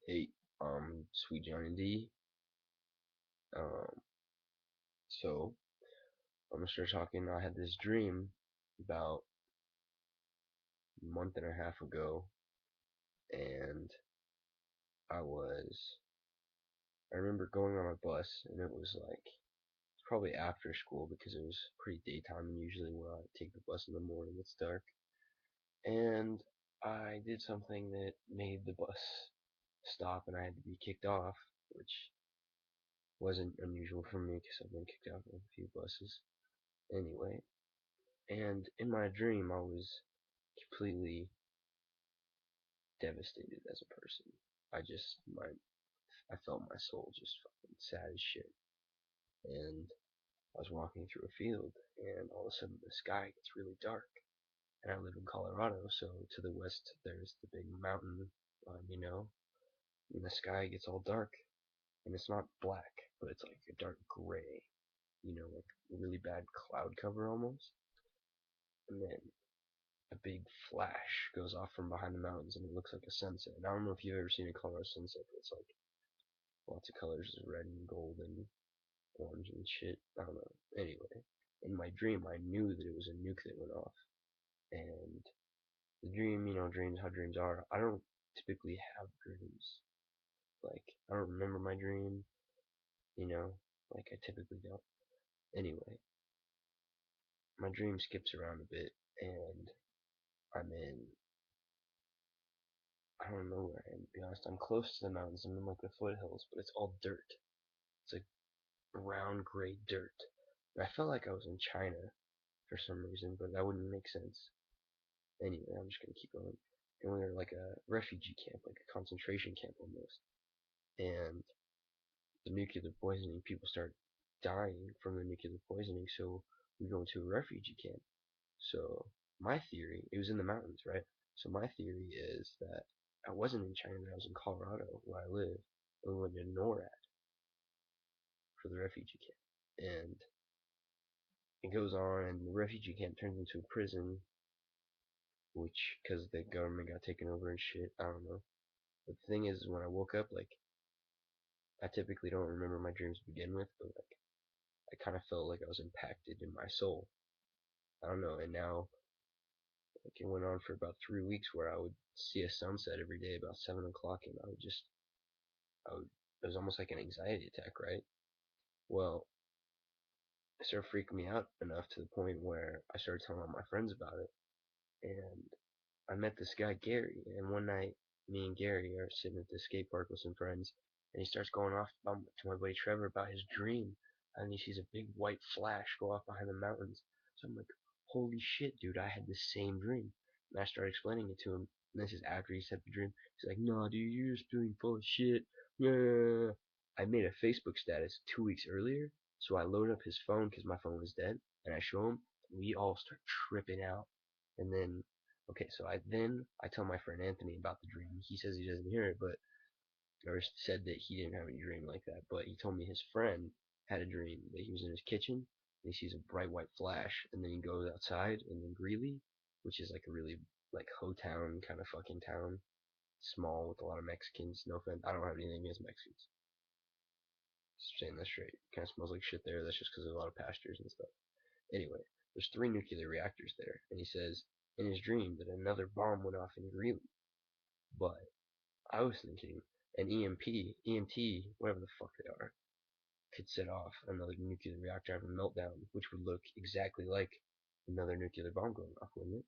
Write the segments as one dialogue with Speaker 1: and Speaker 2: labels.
Speaker 1: Hey, Sweet Johnny D. Um, so I'm gonna start talking. I had this dream about a month and a half ago, and I was, I remember going on a bus, and it was like, probably after school because it was pretty daytime, and usually when I take the bus in the morning, it's dark. And I did something that made the bus stop, and I had to be kicked off, which wasn't unusual for me because I've been kicked off of a few buses. Anyway, and in my dream, I was completely devastated as a person. I felt my soul just fucking sad as shit. And I was walking through a field, and all of a sudden the sky gets really dark. And I live in Colorado, so to the west there's the big mountain line, and the sky gets all dark, and it's not black, but it's like a dark gray, like a really bad cloud cover almost. And then a big flash goes off from behind the mountains, and it looks like a sunset. And I don't know if you've ever seen a Colorado sunset, but it's like lots of colors, red and gold and orange and shit. I don't know. Anyway, in my dream, I knew that it was a nuke that went off. And the dream, dreams, how dreams are. I don't typically have dreams. Like, I don't remember my dream, like I typically don't. Anyway, my dream skips around a bit, and I'm in I don't know where I am, to be honest. I'm close to the mountains. I'm in like the foothills, but it's all dirt. It's like brown gray dirt. And I felt like I was in China for some reason, but that wouldn't make sense. Anyway, I'm just gonna keep going. And we were like a refugee camp, like a concentration camp almost. And the nuclear poisoning, people start dying from the nuclear poisoning, so we go into a refugee camp. So my theory, it was in the mountains, right? So my theory is that I wasn't in China, that I was in Colorado, where I live, and we went to NORAD for the refugee camp. And it goes on, and the refugee camp turns into a prison, which, because the government got taken over and shit, I don't know. But the thing is, when I woke up, like, I typically don't remember my dreams to begin with, but, like, I kind of felt like I was impacted in my soul. I don't know, and now, like, it went on for about 3 weeks where I would see a sunset every day about 7 o'clock, and it was almost like an anxiety attack, right? Well, it started freaking me out enough to the point where I started telling all my friends about it, and I met this guy Gary, and one night me and Gary are sitting at the skate park with some friends, and he starts going off to my buddy Trevor about his dream, and he sees a big white flash go off behind the mountains. So I'm like, holy shit, dude, I had the same dream. And I started explaining it to him, and this is after he said the dream. He's like, nah, dude, you're just doing full of shit. Yeah. I made a Facebook status 2 weeks earlier, so I load up his phone because my phone was dead, and I show him. We all start tripping out, and then okay, so I tell my friend Anthony about the dream. He says he doesn't hear it, but or said that he didn't have any dream like that. But he told me his friend had a dream that he was in his kitchen and he sees a bright white flash, and then he goes outside, and then Greeley, which is like a really like ho town kind of fucking town, small with a lot of Mexicans. No offense, I don't have anything against Mexicans. Just saying that straight. Kind of smells like shit there. That's just because there's a lot of pastures and stuff. Anyway, there's 3 nuclear reactors there, and he says in his dream that another bomb went off in Greeley. But I was thinking an EMT, whatever the fuck they are, could set off another nuclear reactor having a meltdown, which would look exactly like another nuclear bomb going off, wouldn't it?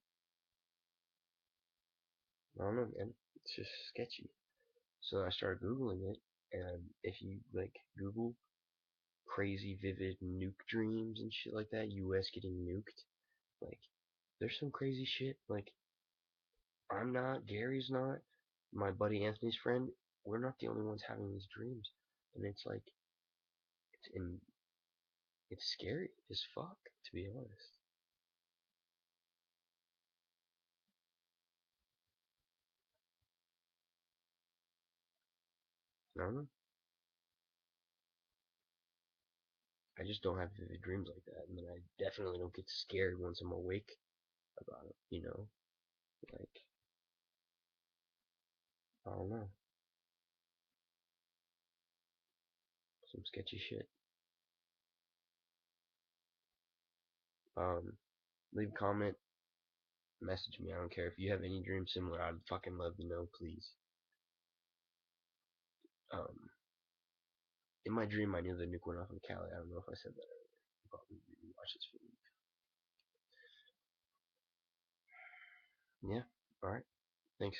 Speaker 1: I don't know, man. It's just sketchy. So I started Googling it, and if you like Google crazy vivid nuke dreams and shit like that, US getting nuked, like there's some crazy shit. Like I'm not, Gary's not, my buddy Anthony's friend, we're not the only ones having these dreams. And it's like, it's in, it's scary as fuck, to be honest. I don't know. I just don't have vivid dreams like that. And then I definitely don't get scared once I'm awake about it. Like, I don't know. some sketchy shit. Leave a comment, message me. I don't care if you have any dreams similar. I'd fucking love to know, please. In my dream, I knew the nuke went off in Cali. I don't know if I said that earlier. I'll probably watch this video. Yeah. All right. Thanks.